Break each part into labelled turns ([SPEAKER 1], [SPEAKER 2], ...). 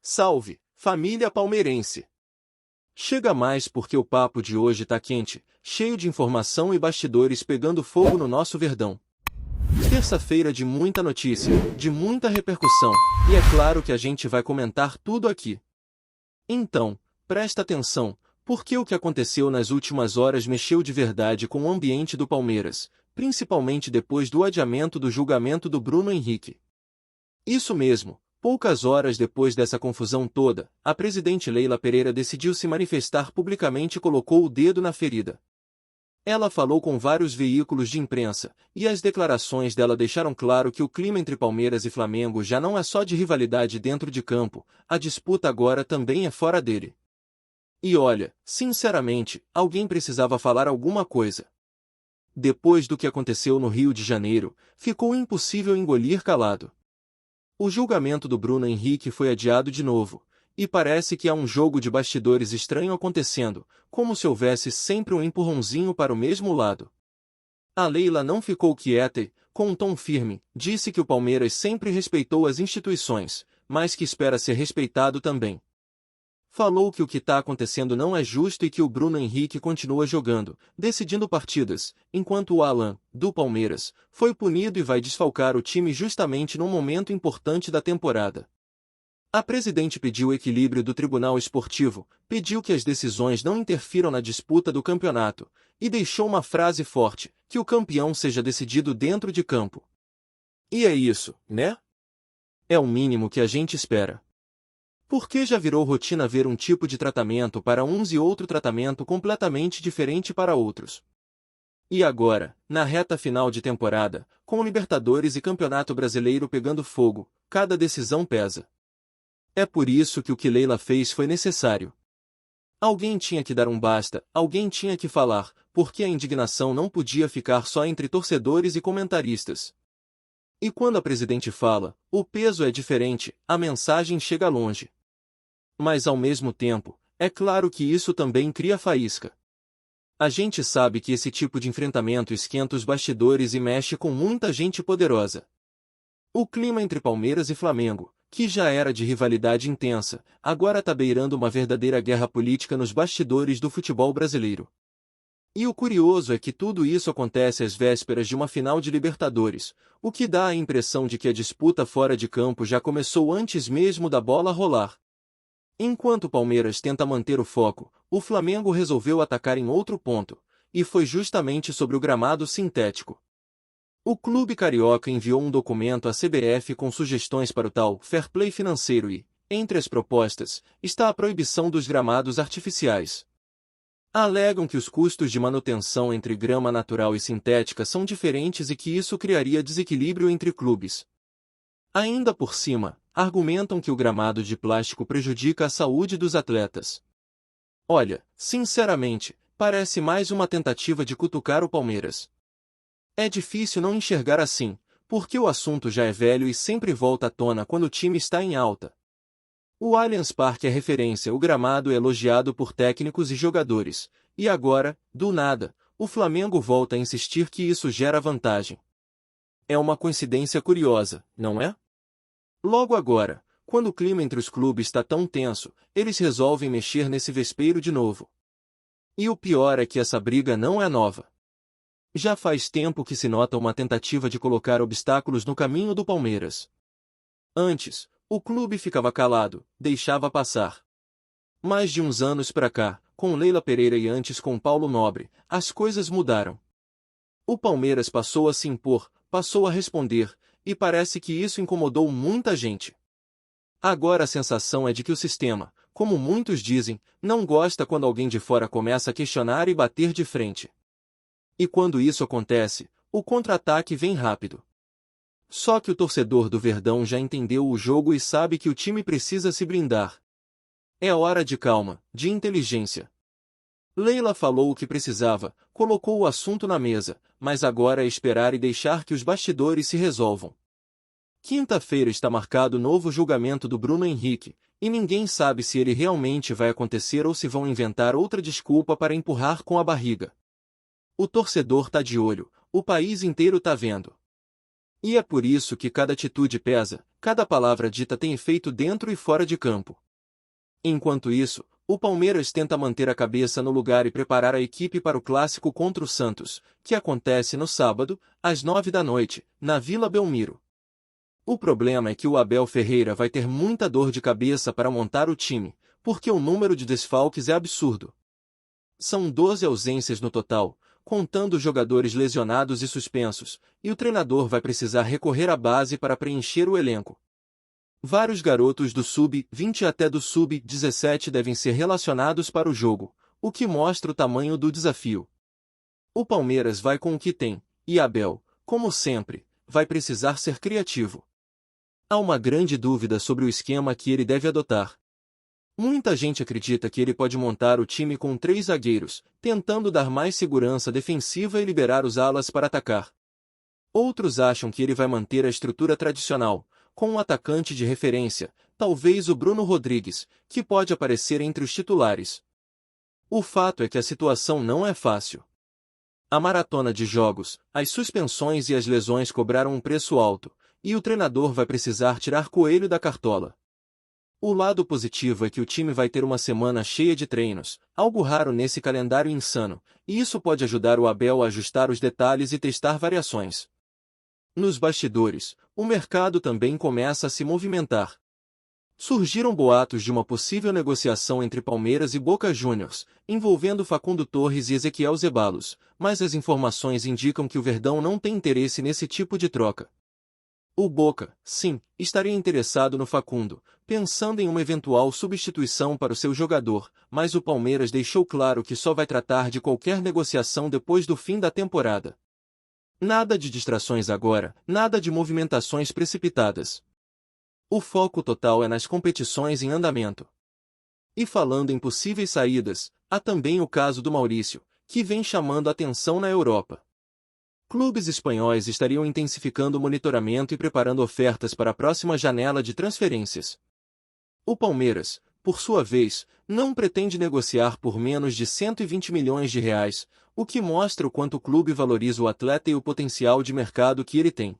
[SPEAKER 1] Salve, família palmeirense! Chega mais porque o papo de hoje tá quente, cheio de informação e bastidores pegando fogo no nosso Verdão. Terça-feira de muita notícia, de muita repercussão, e é claro que a gente vai comentar tudo aqui. Então, presta atenção, porque o que aconteceu nas últimas horas mexeu de verdade com o ambiente do Palmeiras, principalmente depois do adiamento do julgamento do Bruno Henrique. Isso mesmo. Poucas horas depois dessa confusão toda, a presidente Leila Pereira decidiu se manifestar publicamente e colocou o dedo na ferida. Ela falou com vários veículos de imprensa, e as declarações dela deixaram claro que o clima entre Palmeiras e Flamengo já não é só de rivalidade dentro de campo, a disputa agora também é fora dele. E olha, sinceramente, alguém precisava falar alguma coisa. Depois do que aconteceu no Rio de Janeiro, ficou impossível engolir calado. O julgamento do Bruno Henrique foi adiado de novo, e parece que há um jogo de bastidores estranho acontecendo, como se houvesse sempre um empurrãozinho para o mesmo lado. A Leila não ficou quieta e, com um tom firme, disse que o Palmeiras sempre respeitou as instituições, mas que espera ser respeitado também. Falou que o que está acontecendo não é justo e que o Bruno Henrique continua jogando, decidindo partidas, enquanto o Alan, do Palmeiras, foi punido e vai desfalcar o time justamente num momento importante da temporada. A presidente pediu o equilíbrio do Tribunal Esportivo, pediu que as decisões não interfiram na disputa do campeonato, e deixou uma frase forte, que o campeão seja decidido dentro de campo. E é isso, né? É o mínimo que a gente espera. Porque já virou rotina ver um tipo de tratamento para uns e outro tratamento completamente diferente para outros. E agora, na reta final de temporada, com Libertadores e Campeonato Brasileiro pegando fogo, cada decisão pesa. É por isso que o que Leila fez foi necessário. Alguém tinha que dar um basta, alguém tinha que falar, porque a indignação não podia ficar só entre torcedores e comentaristas. E quando a presidente fala, o peso é diferente, a mensagem chega longe. Mas ao mesmo tempo, é claro que isso também cria faísca. A gente sabe que esse tipo de enfrentamento esquenta os bastidores e mexe com muita gente poderosa. O clima entre Palmeiras e Flamengo, que já era de rivalidade intensa, agora está beirando uma verdadeira guerra política nos bastidores do futebol brasileiro. E o curioso é que tudo isso acontece às vésperas de uma final de Libertadores, o que dá a impressão de que a disputa fora de campo já começou antes mesmo da bola rolar. Enquanto o Palmeiras tenta manter o foco, o Flamengo resolveu atacar em outro ponto, e foi justamente sobre o gramado sintético. O clube carioca enviou um documento à CBF com sugestões para o tal fair play financeiro e, entre as propostas, está a proibição dos gramados artificiais. Alegam que os custos de manutenção entre grama natural e sintética são diferentes e que isso criaria desequilíbrio entre clubes. Ainda por cima, argumentam que o gramado de plástico prejudica a saúde dos atletas. Olha, sinceramente, parece mais uma tentativa de cutucar o Palmeiras. É difícil não enxergar assim, porque o assunto já é velho e sempre volta à tona quando o time está em alta. O Allianz Parque é referência, o gramado é elogiado por técnicos e jogadores, e agora, do nada, o Flamengo volta a insistir que isso gera vantagem. É uma coincidência curiosa, não é? Logo agora, quando o clima entre os clubes está tão tenso, eles resolvem mexer nesse vespeiro de novo. E o pior é que essa briga não é nova. Já faz tempo que se nota uma tentativa de colocar obstáculos no caminho do Palmeiras. Antes, o clube ficava calado, deixava passar. Mais de uns anos pra cá, com Leila Pereira e antes com Paulo Nobre, as coisas mudaram. O Palmeiras passou a se impor, passou a responder, e parece que isso incomodou muita gente. Agora a sensação é de que o sistema, como muitos dizem, não gosta quando alguém de fora começa a questionar e bater de frente. E quando isso acontece, o contra-ataque vem rápido. Só que o torcedor do Verdão já entendeu o jogo e sabe que o time precisa se blindar. É hora de calma, de inteligência. Leila falou o que precisava, colocou o assunto na mesa, mas agora é esperar e deixar que os bastidores se resolvam. Quinta-feira está marcado o novo julgamento do Bruno Henrique, e ninguém sabe se ele realmente vai acontecer ou se vão inventar outra desculpa para empurrar com a barriga. O torcedor tá de olho, o país inteiro tá vendo. E é por isso que cada atitude pesa, cada palavra dita tem efeito dentro e fora de campo. Enquanto isso, o Palmeiras tenta manter a cabeça no lugar e preparar a equipe para o clássico contra o Santos, que acontece no sábado, às 9 da noite, na Vila Belmiro. O problema é que o Abel Ferreira vai ter muita dor de cabeça para montar o time, porque o número de desfalques é absurdo. São 12 ausências no total, contando jogadores lesionados e suspensos, e o treinador vai precisar recorrer à base para preencher o elenco. Vários garotos do Sub-20 até do Sub-17 devem ser relacionados para o jogo, o que mostra o tamanho do desafio. O Palmeiras vai com o que tem, e Abel, como sempre, vai precisar ser criativo. Há uma grande dúvida sobre o esquema que ele deve adotar. Muita gente acredita que ele pode montar o time com 3 zagueiros, tentando dar mais segurança defensiva e liberar os alas para atacar. Outros acham que ele vai manter a estrutura tradicional, com um atacante de referência, talvez o Bruno Rodrigues, que pode aparecer entre os titulares. O fato é que a situação não é fácil. A maratona de jogos, as suspensões e as lesões cobraram um preço alto, e o treinador vai precisar tirar coelho da cartola. O lado positivo é que o time vai ter uma semana cheia de treinos, algo raro nesse calendário insano, e isso pode ajudar o Abel a ajustar os detalhes e testar variações. Nos bastidores, o mercado também começa a se movimentar. Surgiram boatos de uma possível negociação entre Palmeiras e Boca Juniors, envolvendo Facundo Torres e Ezequiel Zeballos, mas as informações indicam que o Verdão não tem interesse nesse tipo de troca. O Boca, sim, estaria interessado no Facundo, pensando em uma eventual substituição para o seu jogador, mas o Palmeiras deixou claro que só vai tratar de qualquer negociação depois do fim da temporada. Nada de distrações agora, nada de movimentações precipitadas. O foco total é nas competições em andamento. E falando em possíveis saídas, há também o caso do Maurício, que vem chamando a atenção na Europa. Clubes espanhóis estariam intensificando o monitoramento e preparando ofertas para a próxima janela de transferências. O Palmeiras, por sua vez, não pretende negociar por menos de 120 milhões de reais, o que mostra o quanto o clube valoriza o atleta e o potencial de mercado que ele tem.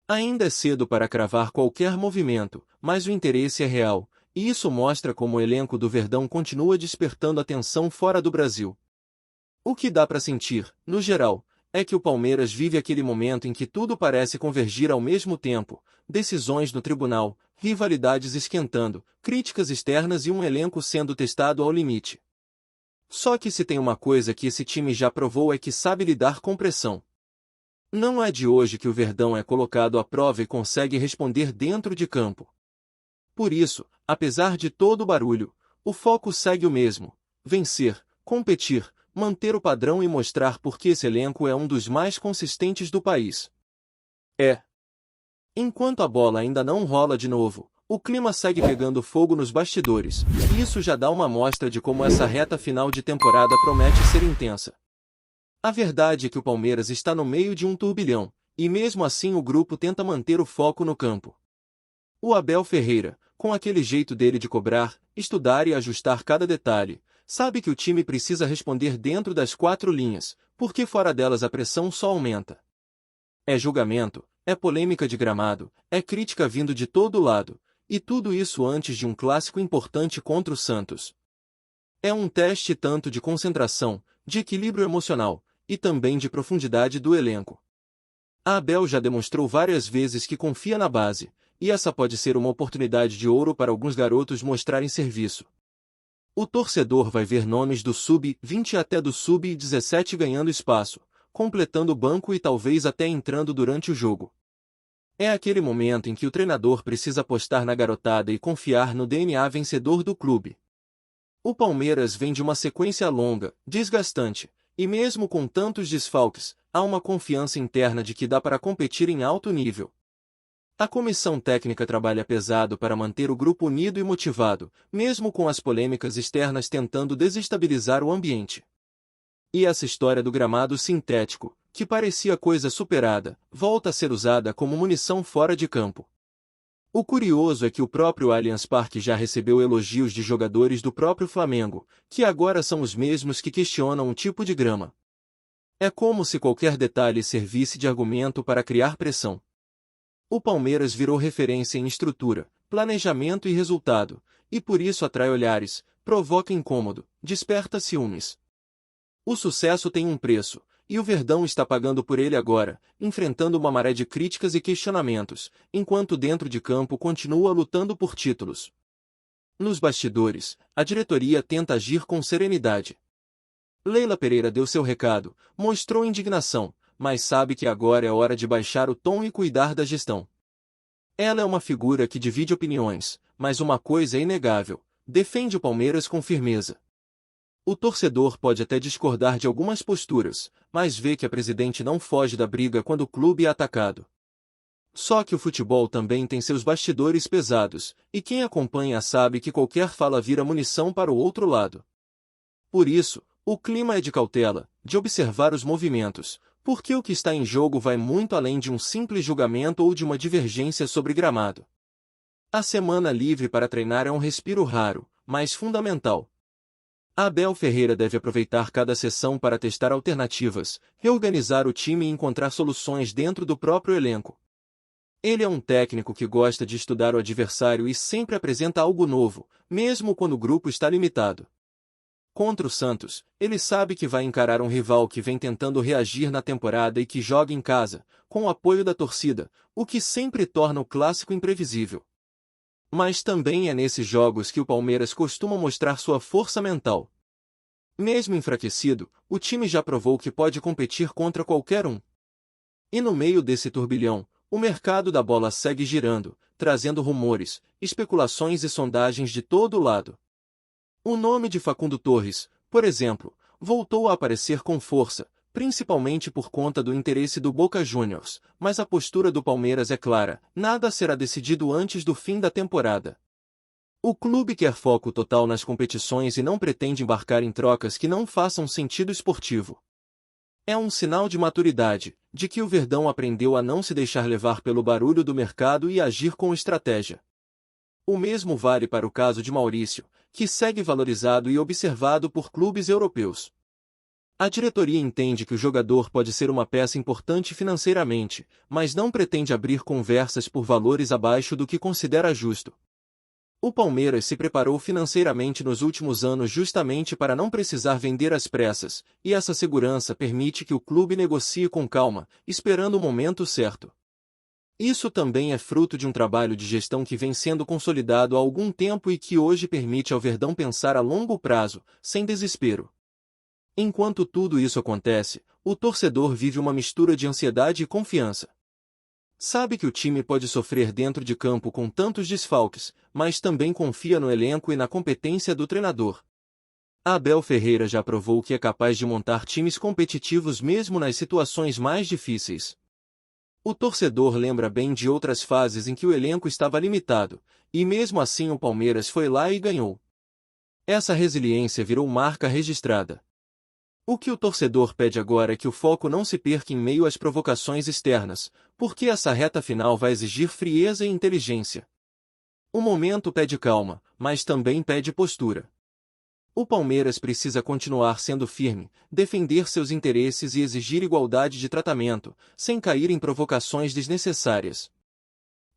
[SPEAKER 1] Ainda é cedo para cravar qualquer movimento, mas o interesse é real, e isso mostra como o elenco do Verdão continua despertando atenção fora do Brasil. O que dá para sentir, no geral, é que o Palmeiras vive aquele momento em que tudo parece convergir ao mesmo tempo, decisões no tribunal, rivalidades esquentando, críticas externas e um elenco sendo testado ao limite. Só que se tem uma coisa que esse time já provou é que sabe lidar com pressão. Não é de hoje que o Verdão é colocado à prova e consegue responder dentro de campo. Por isso, apesar de todo o barulho, o foco segue o mesmo: vencer, competir, manter o padrão e mostrar por que esse elenco é um dos mais consistentes do país. Enquanto a bola ainda não rola de novo, o clima segue pegando fogo nos bastidores, e isso já dá uma amostra de como essa reta final de temporada promete ser intensa. A verdade é que o Palmeiras está no meio de um turbilhão, e mesmo assim o grupo tenta manter o foco no campo. O Abel Ferreira, com aquele jeito dele de cobrar, estudar e ajustar cada detalhe, sabe que o time precisa responder dentro das 4 linhas, porque fora delas a pressão só aumenta. É julgamento, é polêmica de gramado, é crítica vindo de todo lado, e tudo isso antes de um clássico importante contra o Santos. É um teste tanto de concentração, de equilíbrio emocional, e também de profundidade do elenco. A Abel já demonstrou várias vezes que confia na base, e essa pode ser uma oportunidade de ouro para alguns garotos mostrarem serviço. O torcedor vai ver nomes do Sub-20 até do Sub-17 ganhando espaço, completando o banco e talvez até entrando durante o jogo. É aquele momento em que o treinador precisa apostar na garotada e confiar no DNA vencedor do clube. O Palmeiras vem de uma sequência longa, desgastante, e mesmo com tantos desfalques, há uma confiança interna de que dá para competir em alto nível. A comissão técnica trabalha pesado para manter o grupo unido e motivado, mesmo com as polêmicas externas tentando desestabilizar o ambiente. E essa história do gramado sintético, que parecia coisa superada, volta a ser usada como munição fora de campo. O curioso é que o próprio Allianz Parque já recebeu elogios de jogadores do próprio Flamengo, que agora são os mesmos que questionam o tipo de grama. É como se qualquer detalhe servisse de argumento para criar pressão. O Palmeiras virou referência em estrutura, planejamento e resultado, e por isso atrai olhares, provoca incômodo, desperta ciúmes. O sucesso tem um preço, e o Verdão está pagando por ele agora, enfrentando uma maré de críticas e questionamentos, enquanto dentro de campo continua lutando por títulos. Nos bastidores, a diretoria tenta agir com serenidade. Leila Pereira deu seu recado, mostrou indignação, mas sabe que agora é hora de baixar o tom e cuidar da gestão. Ela é uma figura que divide opiniões, mas uma coisa é inegável: defende o Palmeiras com firmeza. O torcedor pode até discordar de algumas posturas, mas vê que a presidente não foge da briga quando o clube é atacado. Só que o futebol também tem seus bastidores pesados, e quem acompanha sabe que qualquer fala vira munição para o outro lado. Por isso, o clima é de cautela, de observar os movimentos, porque o que está em jogo vai muito além de um simples julgamento ou de uma divergência sobre gramado. A semana livre para treinar é um respiro raro, mas fundamental. Abel Ferreira deve aproveitar cada sessão para testar alternativas, reorganizar o time e encontrar soluções dentro do próprio elenco. Ele é um técnico que gosta de estudar o adversário e sempre apresenta algo novo, mesmo quando o grupo está limitado. Contra o Santos, ele sabe que vai encarar um rival que vem tentando reagir na temporada e que joga em casa, com o apoio da torcida, o que sempre torna o clássico imprevisível. Mas também é nesses jogos que o Palmeiras costuma mostrar sua força mental. Mesmo enfraquecido, o time já provou que pode competir contra qualquer um. E no meio desse turbilhão, o mercado da bola segue girando, trazendo rumores, especulações e sondagens de todo lado. O nome de Facundo Torres, por exemplo, voltou a aparecer com força, principalmente por conta do interesse do Boca Juniors, mas a postura do Palmeiras é clara: nada será decidido antes do fim da temporada. O clube quer foco total nas competições e não pretende embarcar em trocas que não façam sentido esportivo. É um sinal de maturidade, de que o Verdão aprendeu a não se deixar levar pelo barulho do mercado e agir com estratégia. O mesmo vale para o caso de Maurício, que segue valorizado e observado por clubes europeus. A diretoria entende que o jogador pode ser uma peça importante financeiramente, mas não pretende abrir conversas por valores abaixo do que considera justo. O Palmeiras se preparou financeiramente nos últimos anos justamente para não precisar vender às pressas, e essa segurança permite que o clube negocie com calma, esperando o momento certo. Isso também é fruto de um trabalho de gestão que vem sendo consolidado há algum tempo e que hoje permite ao Verdão pensar a longo prazo, sem desespero. Enquanto tudo isso acontece, o torcedor vive uma mistura de ansiedade e confiança. Sabe que o time pode sofrer dentro de campo com tantos desfalques, mas também confia no elenco e na competência do treinador. Abel Ferreira já provou que é capaz de montar times competitivos mesmo nas situações mais difíceis. O torcedor lembra bem de outras fases em que o elenco estava limitado, e mesmo assim o Palmeiras foi lá e ganhou. Essa resiliência virou marca registrada. O que o torcedor pede agora é que o foco não se perca em meio às provocações externas, porque essa reta final vai exigir frieza e inteligência. O momento pede calma, mas também pede postura. O Palmeiras precisa continuar sendo firme, defender seus interesses e exigir igualdade de tratamento, sem cair em provocações desnecessárias.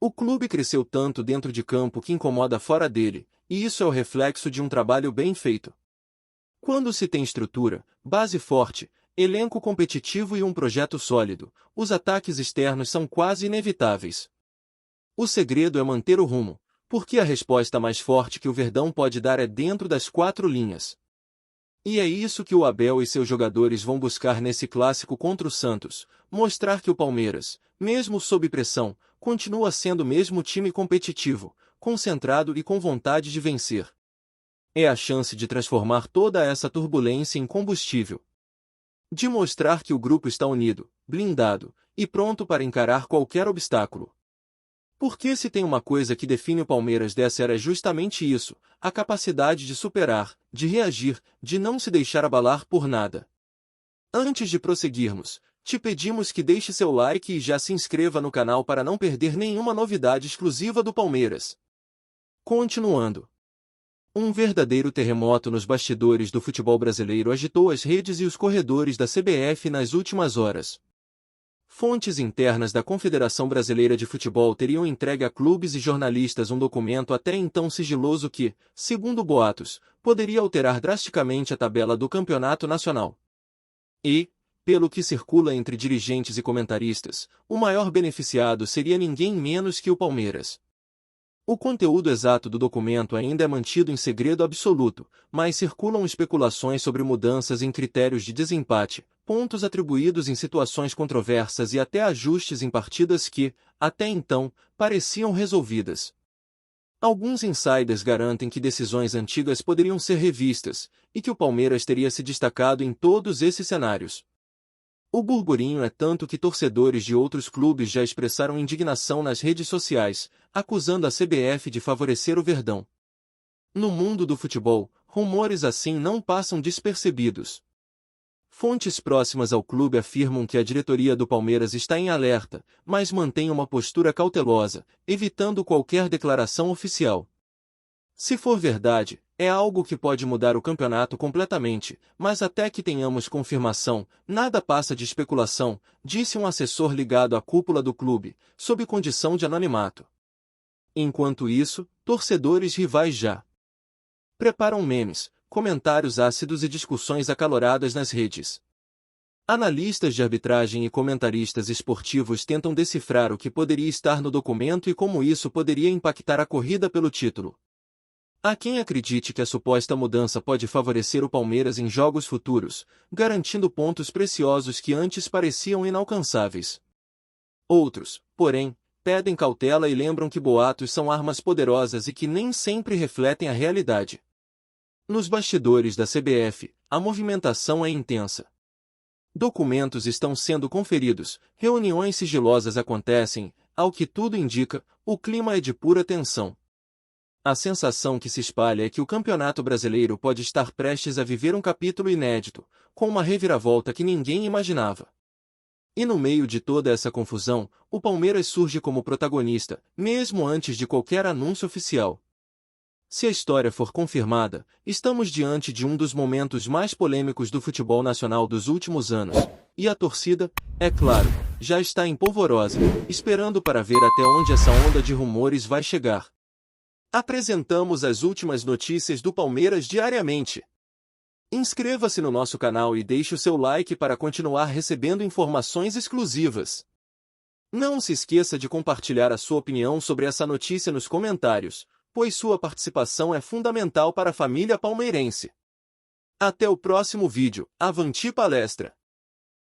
[SPEAKER 1] O clube cresceu tanto dentro de campo que incomoda fora dele, e isso é o reflexo de um trabalho bem feito. Quando se tem estrutura, base forte, elenco competitivo e um projeto sólido, os ataques externos são quase inevitáveis. O segredo é manter o rumo, porque a resposta mais forte que o Verdão pode dar é dentro das 4 linhas. E é isso que o Abel e seus jogadores vão buscar nesse clássico contra o Santos, mostrar que o Palmeiras, mesmo sob pressão, continua sendo o mesmo time competitivo, concentrado e com vontade de vencer. É a chance de transformar toda essa turbulência em combustível. De mostrar que o grupo está unido, blindado, e pronto para encarar qualquer obstáculo. Porque se tem uma coisa que define o Palmeiras dessa era é justamente isso, a capacidade de superar, de reagir, de não se deixar abalar por nada. Antes de prosseguirmos, te pedimos que deixe seu like e já se inscreva no canal para não perder nenhuma novidade exclusiva do Palmeiras. Continuando. Um verdadeiro terremoto nos bastidores do futebol brasileiro agitou as redes e os corredores da CBF nas últimas horas. Fontes internas da Confederação Brasileira de Futebol teriam entregue a clubes e jornalistas um documento até então sigiloso que, segundo boatos, poderia alterar drasticamente a tabela do campeonato nacional. E, pelo que circula entre dirigentes e comentaristas, o maior beneficiado seria ninguém menos que o Palmeiras. O conteúdo exato do documento ainda é mantido em segredo absoluto, mas circulam especulações sobre mudanças em critérios de desempate, pontos atribuídos em situações controversas e até ajustes em partidas que, até então, pareciam resolvidas. Alguns insiders garantem que decisões antigas poderiam ser revistas, e que o Palmeiras teria se destacado em todos esses cenários. O burburinho é tanto que torcedores de outros clubes já expressaram indignação nas redes sociais, acusando a CBF de favorecer o Verdão. No mundo do futebol, rumores assim não passam despercebidos. Fontes próximas ao clube afirmam que a diretoria do Palmeiras está em alerta, mas mantém uma postura cautelosa, evitando qualquer declaração oficial. Se for verdade, é algo que pode mudar o campeonato completamente, mas até que tenhamos confirmação, nada passa de especulação, disse um assessor ligado à cúpula do clube, sob condição de anonimato. Enquanto isso, torcedores rivais já preparam memes, comentários ácidos e discussões acaloradas nas redes. Analistas de arbitragem e comentaristas esportivos tentam decifrar o que poderia estar no documento e como isso poderia impactar a corrida pelo título. Há quem acredite que a suposta mudança pode favorecer o Palmeiras em jogos futuros, garantindo pontos preciosos que antes pareciam inalcançáveis. Outros, porém, pedem cautela e lembram que boatos são armas poderosas e que nem sempre refletem a realidade. Nos bastidores da CBF, a movimentação é intensa. Documentos estão sendo conferidos, reuniões sigilosas acontecem, ao que tudo indica, o clima é de pura tensão. A sensação que se espalha é que o Campeonato Brasileiro pode estar prestes a viver um capítulo inédito, com uma reviravolta que ninguém imaginava. E no meio de toda essa confusão, o Palmeiras surge como protagonista, mesmo antes de qualquer anúncio oficial. Se a história for confirmada, estamos diante de um dos momentos mais polêmicos do futebol nacional dos últimos anos, e a torcida, é claro, já está em polvorosa, esperando para ver até onde essa onda de rumores vai chegar. Apresentamos as últimas notícias do Palmeiras diariamente. Inscreva-se no nosso canal e deixe o seu like para continuar recebendo informações exclusivas. Não se esqueça de compartilhar a sua opinião sobre essa notícia nos comentários, pois sua participação é fundamental para a família palmeirense. Até o próximo vídeo. Avante palestra!